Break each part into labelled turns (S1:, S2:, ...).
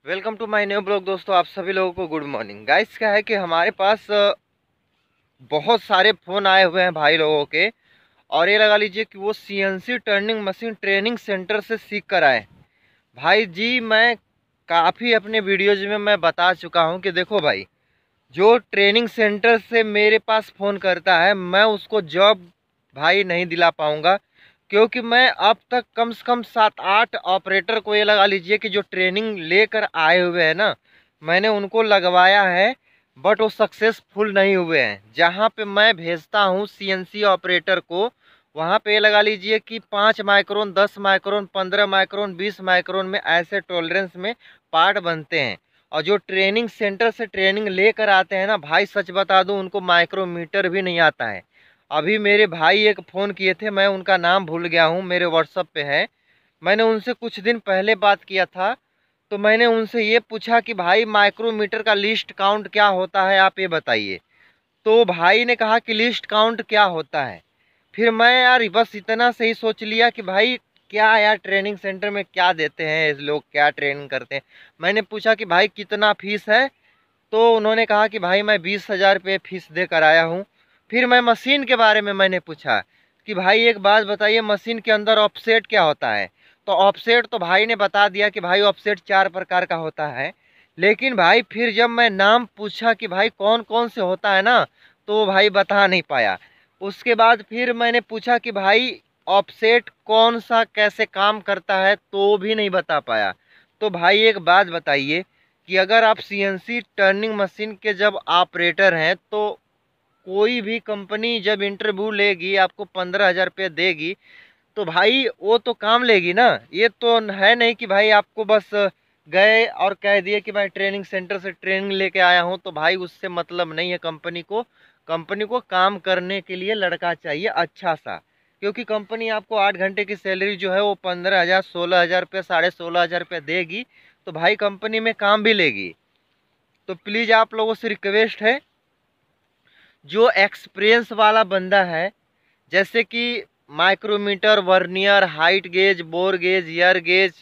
S1: Welcome to my new blog. दोस्तों आप सभी लोगों को गुड मॉर्निंग। गाइस क्या है कि हमारे पास बहुत सारे फ़ोन आए हुए हैं भाई लोगों के, और ये लगा लीजिए कि वो CNC turning machine training centre से सीख कर आए। भाई जी मैं काफ़ी अपने वीडियोज़ में मैं बता चुका हूँ कि देखो भाई, जो ट्रेनिंग सेंटर से मेरे पास फ़ोन करता है मैं उसको जॉब भाई नहीं दिला पाऊँगा, क्योंकि मैं अब तक कम से कम 7-8 ऑपरेटर को ये लगा लीजिए कि जो ट्रेनिंग लेकर आए हुए हैं ना, मैंने उनको लगवाया है, बट वो सक्सेसफुल नहीं हुए हैं। जहाँ पे मैं भेजता हूँ सीएनसी ऑपरेटर को, वहाँ पे ये लगा लीजिए कि 5 माइक्रोन, 10 माइक्रोन, 15 माइक्रोन, 20 माइक्रोन में ऐसे टॉलरेंस में पार्ट बनते हैं। और जो ट्रेनिंग सेंटर से ट्रेनिंग लेकर आते हैं ना भाई, सच बता दूं उनको माइक्रोमीटर भी नहीं आता है। अभी मेरे भाई एक फ़ोन किए थे, मैं उनका नाम भूल गया हूँ, मेरे व्हाट्सअप पे है। मैंने उनसे कुछ दिन पहले बात किया था, तो मैंने उनसे ये पूछा कि भाई माइक्रोमीटर का लिस्ट काउंट क्या होता है, आप ये बताइए। तो भाई ने कहा कि लिस्ट काउंट क्या होता है। फिर मैं यार बस इतना से ही सोच लिया कि भाई क्या यार, ट्रेनिंग सेंटर में क्या देते हैं इस लोग, क्या ट्रेनिंग करते हैं। मैंने पूछा कि भाई कितना फीस है, तो उन्होंने कहा कि भाई मैं 20,000 रुपये फीस देकर आया हूँ। फिर मैं मशीन के बारे में मैंने पूछा कि भाई एक बात बताइए, मशीन के अंदर ऑफसेट क्या होता है। तो ऑफसेट तो भाई ने बता दिया कि भाई ऑफसेट 4 प्रकार का होता है। लेकिन भाई फिर जब मैं नाम पूछा कि भाई कौन कौन से होता है ना, तो भाई बता नहीं पाया। उसके बाद फिर मैंने पूछा कि भाई ऑफसेट कौन सा कैसे काम करता है, तो भी नहीं बता पाया। तो भाई एक बात बताइए कि अगर आप सीएनसी टर्निंग मशीन के जब ऑपरेटर हैं, तो कोई भी कंपनी जब इंटरव्यू लेगी आपको 15,000 रुपये देगी, तो भाई वो तो काम लेगी ना। ये तो है नहीं कि भाई आपको बस गए और कह दिए कि मैं ट्रेनिंग सेंटर से ट्रेनिंग लेके आया हूँ, तो भाई उससे मतलब नहीं है कंपनी को। कंपनी को काम करने के लिए लड़का चाहिए अच्छा सा, क्योंकि कंपनी आपको 8 घंटे की सैलरी जो है वो 15,000, 16,000 रुपये, 16,500 रुपये देगी, तो भाई कंपनी में काम भी लेगी। तो प्लीज़ आप लोगों से रिक्वेस्ट है, जो एक्सपीरियंस वाला बंदा है, जैसे कि micrometer, vernier, height gauge, bore gauge, ear gauge,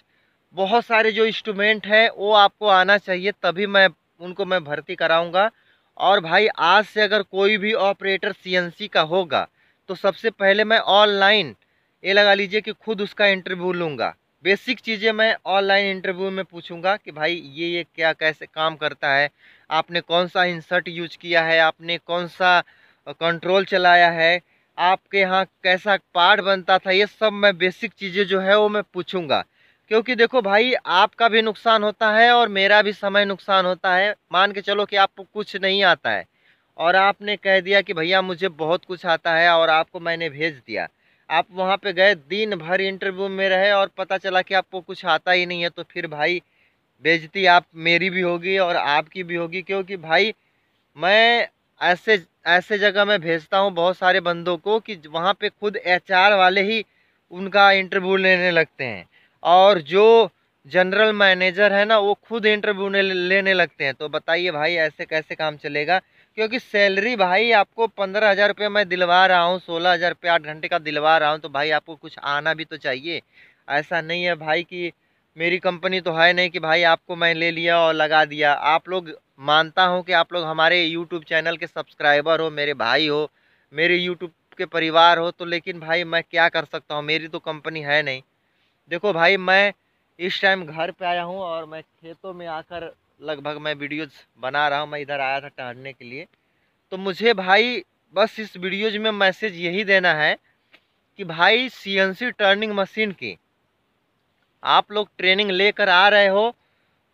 S1: बहुत सारे जो इंस्ट्रूमेंट हैं वो आपको आना चाहिए, तभी मैं भर्ती कराऊंगा। और भाई आज से अगर कोई भी ऑपरेटर सीएनसी का होगा, तो सबसे पहले मैं ऑनलाइन ये लगा लीजिए कि खुद उसका इंटरव्यू लूँगा। बेसिक चीज़ें मैं ऑनलाइन इंटरव्यू में पूछूंगा कि भाई ये क्या कैसे काम करता है, आपने कौन सा इंसर्ट यूज किया है, आपने कौन सा कंट्रोल चलाया है, आपके यहाँ कैसा पार्ट बनता था, ये सब मैं बेसिक चीज़ें जो है वो मैं पूछूंगा। क्योंकि देखो भाई, आपका भी नुकसान होता है और मेरा भी समय नुकसान होता है। मान के चलो कि आपको कुछ नहीं आता है और आपने कह दिया कि भैया मुझे बहुत कुछ आता है, और आपको मैंने भेज दिया। आप वहाँ पे गए, दिन भर इंटरव्यू में रहे और पता चला कि आपको कुछ आता ही नहीं है, तो फिर भाई बेइज्जती आप मेरी भी होगी और आपकी भी होगी। क्योंकि भाई मैं ऐसे ऐसे जगह में भेजता हूँ बहुत सारे बंदों को कि वहाँ पे खुद एचआर वाले ही उनका इंटरव्यू लेने लगते हैं, और जो जनरल मैनेजर है ना वो खुद इंटरव्यू लेने लगते हैं। तो बताइए भाई ऐसे कैसे काम चलेगा। क्योंकि सैलरी भाई आपको 15,000 रुपये मैं दिलवा रहा हूँ, 16,000 रुपये 8 घंटे का दिलवा रहा हूँ, तो भाई आपको कुछ आना भी तो चाहिए। ऐसा नहीं है भाई कि मेरी कंपनी तो है नहीं कि भाई आपको मैं ले लिया और लगा दिया। आप लोग, मानता हूँ कि आप लोग हमारे यूट्यूब चैनल के सब्सक्राइबर हो, मेरे भाई हो, मेरे यूट्यूब के परिवार हो, तो लेकिन भाई मैं क्या कर सकता हूँ, मेरी तो कंपनी है नहीं। देखो भाई मैं इस टाइम घर पे आया हूँ और मैं खेतों में आकर लगभग मैं वीडियोज़ बना रहा हूँ। मैं इधर आया था टहलने के लिए। तो मुझे भाई बस इस वीडियोज़ में मैसेज यही देना है कि भाई सीएनसी टर्निंग मशीन की आप लोग ट्रेनिंग लेकर आ रहे हो,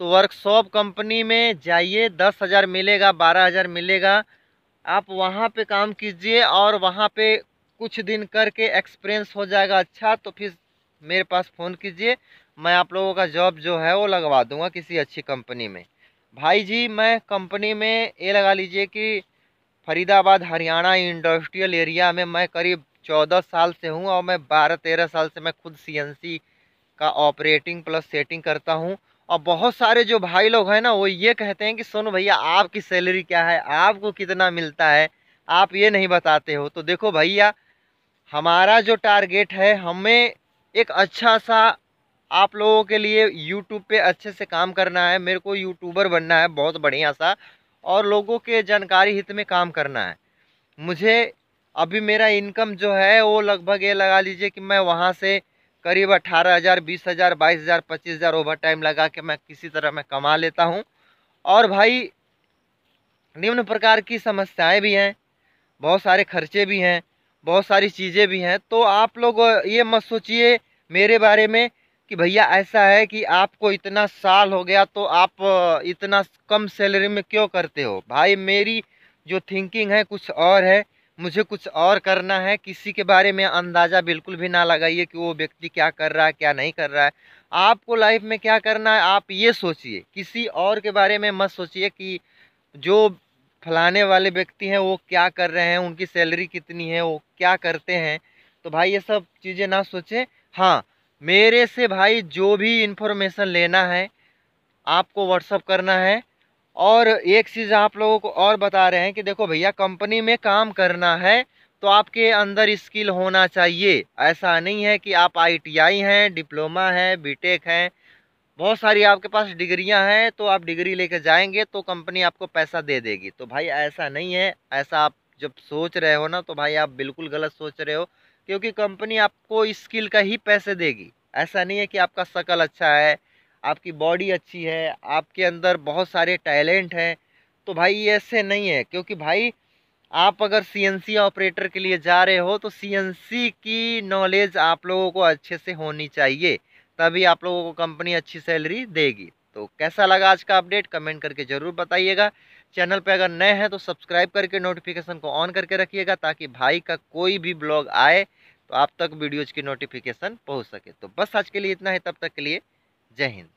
S1: तो वर्कशॉप कंपनी में जाइए। 10,000 मिलेगा, 12,000 मिलेगा। आप वहाँ पे काम कीजिए और वहाँ पे कुछ दिन करके एक्सपीरियंस हो जाएगा अच्छा, तो फिर मेरे पास फ़ोन कीजिए, मैं आप लोगों का जॉब जो है वो लगवा दूंगा किसी अच्छी कंपनी में। भाई जी मैं कंपनी में ये लगा लीजिए कि फरीदाबाद हरियाणा इंडस्ट्रियल एरिया में मैं करीब 14 साल से हूँ, और मैं 12-13 साल से मैं खुद सीएनसी का ऑपरेटिंग प्लस सेटिंग करता हूँ। और बहुत सारे जो भाई लोग हैं ना वो ये कहते हैं कि सोनू भैया आपकी सैलरी क्या है, आपको कितना मिलता है, आप ये नहीं बताते हो। तो देखो भैया, हमारा जो टारगेट है, हमें एक अच्छा सा आप लोगों के लिए यूट्यूब पे अच्छे से काम करना है, मेरे को यूट्यूबर बनना है बहुत बढ़िया सा, और लोगों के जानकारी हित में काम करना है मुझे। अभी मेरा इनकम जो है वो लगभग ये लगा लीजिए कि मैं वहाँ से करीब 18,000, 20,000, 22,000, 25,000 ओवर टाइम लगा के मैं किसी तरह मैं कमा लेता हूँ। और भाई निम्न प्रकार की समस्याएं भी हैं, बहुत सारे खर्चे भी हैं, बहुत सारी चीज़ें भी हैं। तो आप लोग ये मत सोचिए मेरे बारे में कि भैया ऐसा है कि आपको इतना साल हो गया तो आप इतना कम सैलरी में क्यों करते हो। भाई मेरी जो थिंकिंग है कुछ और है, मुझे कुछ और करना है। किसी के बारे में अंदाज़ा बिल्कुल भी ना लगाइए कि वो व्यक्ति क्या कर रहा है क्या नहीं कर रहा है। आपको लाइफ में क्या करना है आप ये सोचिए, किसी और के बारे में मत सोचिए कि जो फलाने वाले व्यक्ति हैं वो क्या कर रहे हैं, उनकी सैलरी कितनी है, वो क्या करते हैं। तो भाई ये सब चीज़ें ना सोचें। हाँ, मेरे से भाई जो भी इंफॉर्मेशन लेना है आपको व्हाट्सअप करना है। और एक चीज़ आप लोगों को और बता रहे हैं कि देखो भैया कंपनी में काम करना है तो आपके अंदर स्किल होना चाहिए। ऐसा नहीं है कि आप ITI हैं, डिप्लोमा है, बीटेक हैं, बहुत सारी आपके पास डिग्रियां हैं तो आप डिग्री लेके जाएंगे तो कंपनी आपको पैसा दे देगी। तो भाई ऐसा नहीं है। ऐसा आप जब सोच रहे हो ना तो भाई आप बिल्कुल गलत सोच रहे हो, क्योंकि कंपनी आपको स्किल का ही पैसे देगी। ऐसा नहीं है कि आपका शकल अच्छा है, आपकी बॉडी अच्छी है, आपके अंदर बहुत सारे टैलेंट हैं। तो भाई ऐसे नहीं है, क्योंकि भाई आप अगर CNC ऑपरेटर के लिए जा रहे हो तो CNC की नॉलेज आप लोगों को अच्छे से होनी चाहिए, तभी आप लोगों को कंपनी अच्छी सैलरी देगी। तो कैसा लगा आज का अपडेट कमेंट करके ज़रूर बताइएगा। चैनल पे अगर नए हैं तो सब्सक्राइब करके नोटिफिकेशन को ऑन करके रखिएगा, ताकि भाई का कोई भी ब्लॉग आए तो आप तक वीडियोज़ की नोटिफिकेशन पहुंच सके। तो बस आज के लिए इतना ही, तब तक के लिए जय हिंद।